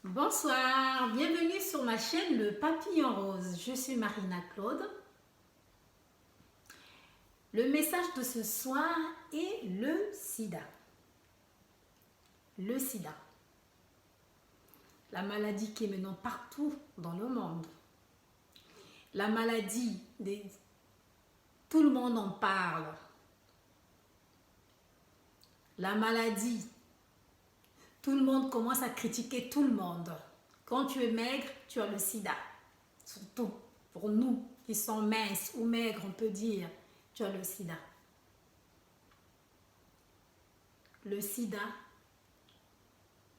Bonsoir, bienvenue sur ma chaîne Le Papillon Rose. Je suis Marina Claude. Le message de ce soir est le sida. Le sida. La maladie qui est maintenant partout dans le monde. La maladie, tout le monde en parle. La maladie, tout le monde commence à critiquer tout le monde. Quand tu es maigre, tu as le sida. Surtout pour nous qui sommes minces ou maigres, on peut dire, tu as le sida. Le sida,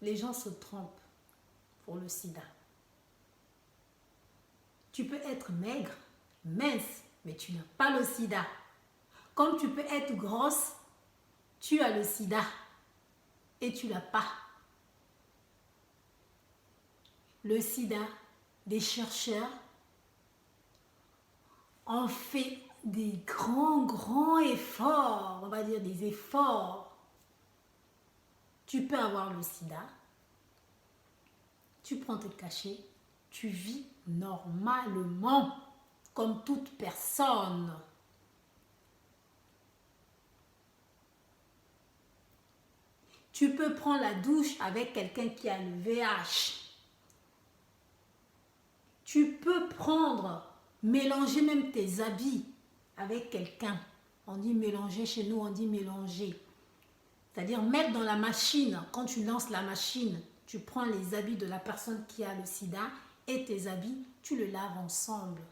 les gens se trompent pour le sida. Tu peux être maigre, mince, mais tu n'as pas le sida. Comme tu peux être grosse, tu as le sida et tu ne l'as pas. Le sida, des chercheurs ont fait des grands efforts, on va dire des efforts. Tu peux avoir le sida, tu prends tes cachets, tu vis normalement comme toute personne. Tu peux prendre la douche avec quelqu'un qui a le VIH. Tu peux mélanger même tes habits avec quelqu'un. On dit mélanger, chez nous on dit mélanger. C'est-à-dire mettre dans la machine, quand tu lances la machine, tu prends les habits de la personne qui a le sida et tes habits, tu le laves ensemble.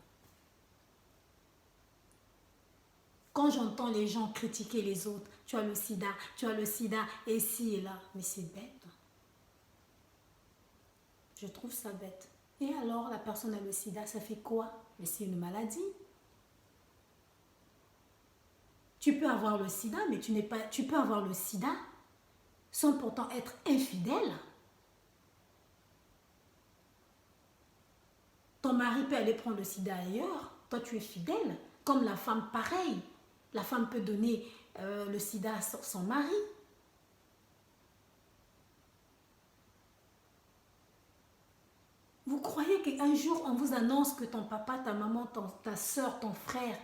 Quand j'entends les gens critiquer les autres, tu as le sida, et ci et là, mais c'est bête. Je trouve ça bête. Et alors, la personne a le sida, ça fait quoi? Mais c'est une maladie. Tu peux avoir le sida, mais tu peux avoir le sida sans pourtant être infidèle. Ton mari peut aller prendre le sida ailleurs, toi tu es fidèle. Comme la femme, pareil. La femme peut donner le sida à son mari. Vous croyez qu'un jour, on vous annonce que ton papa, ta maman, ta soeur, ton frère,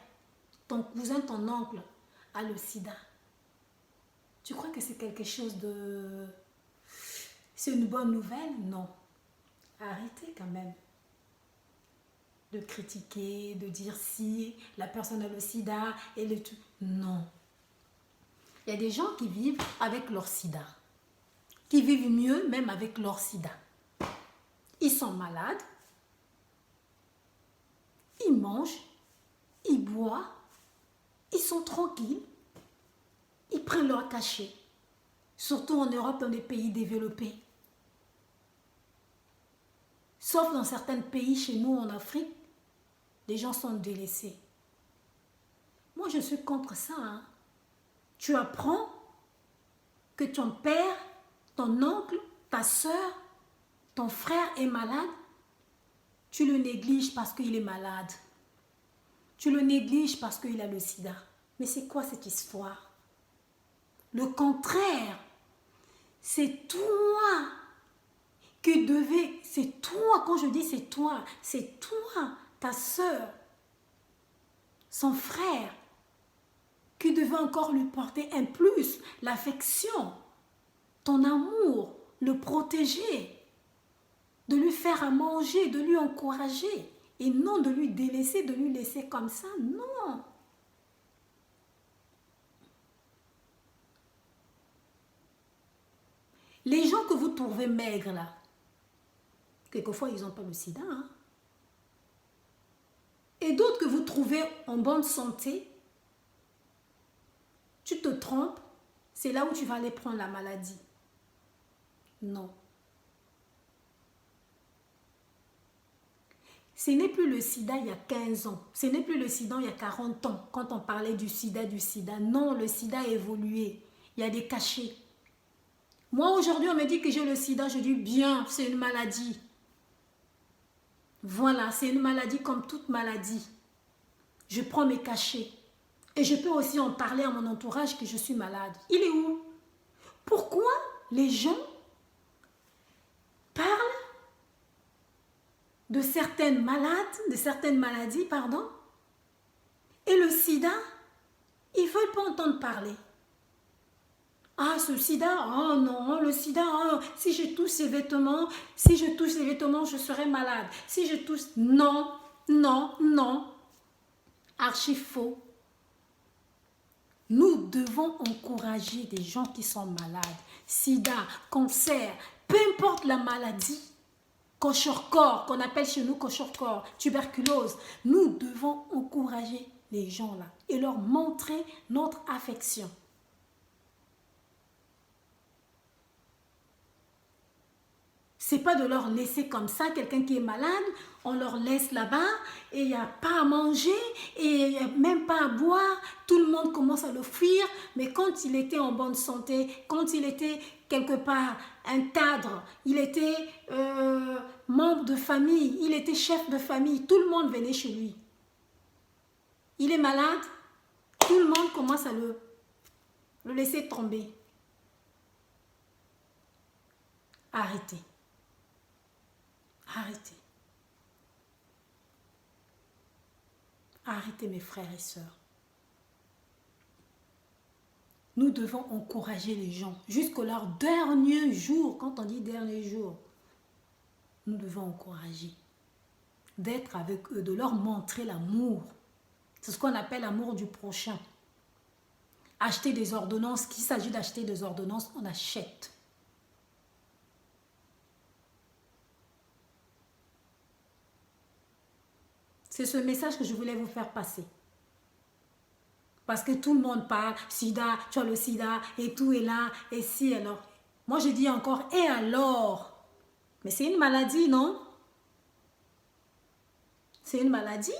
ton cousin, ton oncle a le sida? Tu crois que c'est quelque chose de... C'est une bonne nouvelle? Non. Arrêtez quand même de critiquer, de dire si la personne a le sida et le tout. Non. Il y a des gens qui vivent avec leur sida, qui vivent mieux même avec leur sida. Ils sont malades, ils mangent, ils boivent, ils sont tranquilles, ils prennent leur cachet. Surtout en Europe, dans les pays développés. Sauf dans certains pays, chez nous en Afrique, les gens sont délaissés. Moi, je suis contre ça. Hein. Tu apprends que ton père, ton oncle, ta soeur, ton frère est malade, tu le négliges parce qu'il est malade. Tu le négliges parce qu'il a le sida. Mais c'est quoi cette histoire? Le contraire, c'est toi qui devais, c'est toi, quand je dis c'est toi, ta soeur, son frère, qui devait encore lui porter un plus, l'affection, ton amour, le protéger, de lui faire à manger, de lui encourager, et non de lui délaisser, de lui laisser comme ça, non. Les gens que vous trouvez maigres là, quelquefois ils n'ont pas le sida, hein? Et d'autres que vous trouvez en bonne santé, tu te trompes, c'est là où tu vas aller prendre la maladie. Non. Ce n'est plus le sida il y a 15 ans. Ce n'est plus le sida il y a 40 ans. Quand on parlait du sida. Non, le sida a évolué. Il y a des cachets. Moi, aujourd'hui, on me dit que j'ai le sida. Je dis bien, c'est une maladie. Voilà, c'est une maladie comme toute maladie. Je prends mes cachets. Et je peux aussi en parler à mon entourage que je suis malade. Il est où? Pourquoi les gens parlent de certaines maladies, pardon. Et le sida, ils ne veulent pas entendre parler. Ah, ce sida, oh non, le sida, oh, si je touche ces vêtements, je serai malade. Si je touche, non, non, non. Archi faux. Nous devons encourager des gens qui sont malades. Sida, cancer, peu importe la maladie. Cocheur-corps, qu'on appelle chez nous cocheur-corps, tuberculose. Nous devons encourager les gens là et leur montrer notre affection. C'est pas de leur laisser comme ça, quelqu'un qui est malade, on leur laisse là-bas et il n'y a pas à manger et il n'y a même pas à boire. Tout le monde commence à le fuir. Mais quand il était en bonne santé, quand il était quelque part un cadre, il était membre de famille, il était chef de famille, tout le monde venait chez lui. Il est malade, tout le monde commence à le laisser tomber. Arrêtez. Arrêtez. Arrêtez mes frères et sœurs. Nous devons encourager les gens jusqu'à leur dernier jour. Quand on dit dernier jour, nous devons encourager d'être avec eux, de leur montrer l'amour. C'est ce qu'on appelle l'amour du prochain. Acheter des ordonnances, qu'il s'agit d'acheter des ordonnances, on achète. C'est ce message que je voulais vous faire passer. Parce que tout le monde parle, sida, tu as le sida, et tout est là, et si alors. Moi je dis encore, et alors? Mais c'est une maladie, non? C'est une maladie.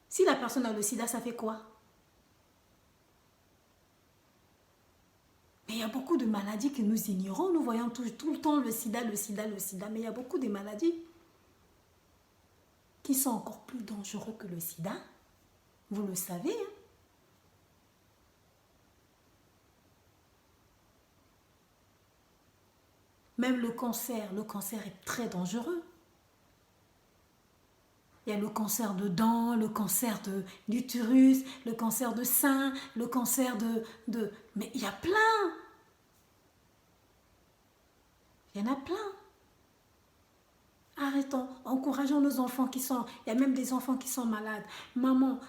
Si la personne a le sida, ça fait quoi? Mais il y a beaucoup de maladies que nous ignorons. Nous voyons tout le temps le sida, le sida, le sida. Mais il y a beaucoup de maladies qui sont encore plus dangereux que le sida. Vous le savez, hein? Même le cancer est très dangereux. Il y a le cancer de dents, le cancer d'utérus, le cancer de sein, le cancer de... Mais il y a plein. Il y en a plein. Arrêtons, encourageons nos enfants qui sont... Il y a même des enfants qui sont malades. Maman,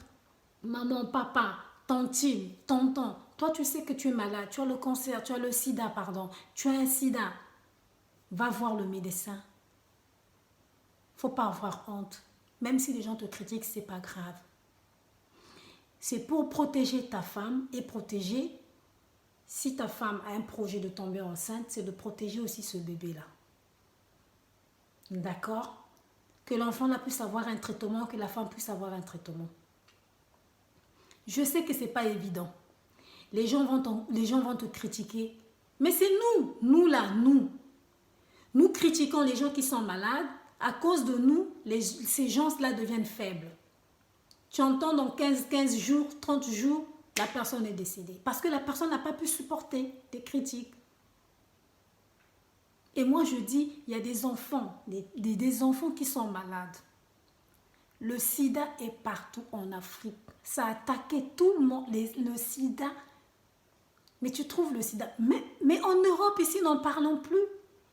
papa, tantine, tonton, toi tu sais que tu es malade, tu as le cancer, tu as le sida, pardon, tu as un sida. Va voir le médecin. Faut pas avoir honte. Même si les gens te critiquent, c'est pas grave. C'est pour protéger ta femme et protéger, si ta femme a un projet de tomber enceinte, c'est de protéger aussi ce bébé-là. D'accord? Que l'enfant là puisse avoir un traitement, que la femme puisse avoir un traitement. Je sais que c'est pas évident. Les gens vont te critiquer. Mais c'est nous là, nous. Nous critiquons les gens qui sont malades. À cause de nous, ces gens-là deviennent faibles. Tu entends dans 15 jours, 30 jours, la personne est décédée. Parce que la personne n'a pas pu supporter des critiques. Et moi, je dis, il y a des enfants, des enfants qui sont malades. Le sida est partout en Afrique. Ça a attaqué tout le monde, le sida. Mais tu trouves le sida. Mais en Europe, ici, n'en parlons plus.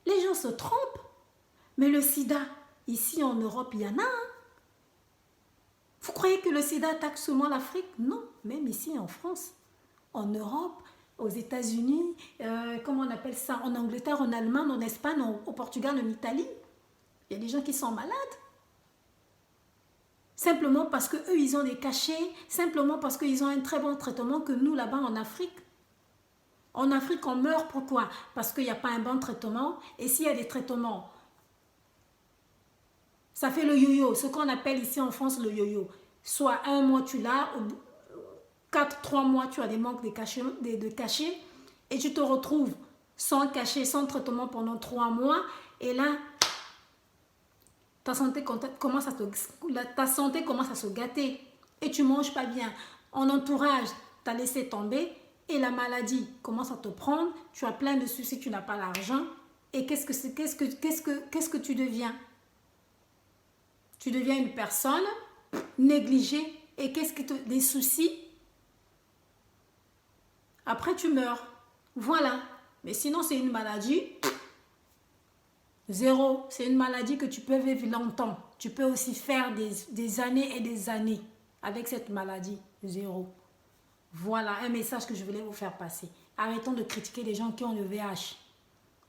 Les gens se trompent. Mais le sida, ici en Europe, il y en a. Hein? Vous croyez que le sida attaque seulement l'Afrique? Non, même ici en France, en Europe, aux États-Unis, comment on appelle ça, en Angleterre, en Allemagne, en Espagne, au Portugal, en Italie. Il y a des gens qui sont malades. Simplement parce qu'eux, ils ont des cachets, simplement parce qu'ils ont un très bon traitement que nous, là-bas, en Afrique. En Afrique, on meurt, pourquoi? Parce qu'il n'y a pas un bon traitement. Et s'il y a des traitements, ça fait le yo-yo, ce qu'on appelle ici en France le yo-yo. Soit un mois tu l'as, 3 mois tu as des manques de cachets et tu te retrouves sans cachet, sans traitement pendant 3 mois et là, ta santé commence à se gâter et tu ne manges pas bien. En entourage, tu as laissé tomber et la maladie commence à te prendre, tu as plein de soucis, tu n'as pas l'argent et qu'est-ce que tu deviens? Tu deviens une personne négligée. Et qu'est-ce que des soucis? Après, tu meurs. Voilà. Mais sinon, c'est une maladie. Zéro. C'est une maladie que tu peux vivre longtemps. Tu peux aussi faire des années et des années avec cette maladie. Zéro. Voilà un message que je voulais vous faire passer. Arrêtons de critiquer les gens qui ont le VIH.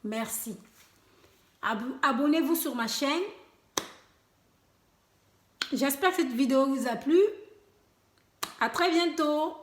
Merci. Abonnez-vous sur ma chaîne. J'espère que cette vidéo vous a plu. À très bientôt.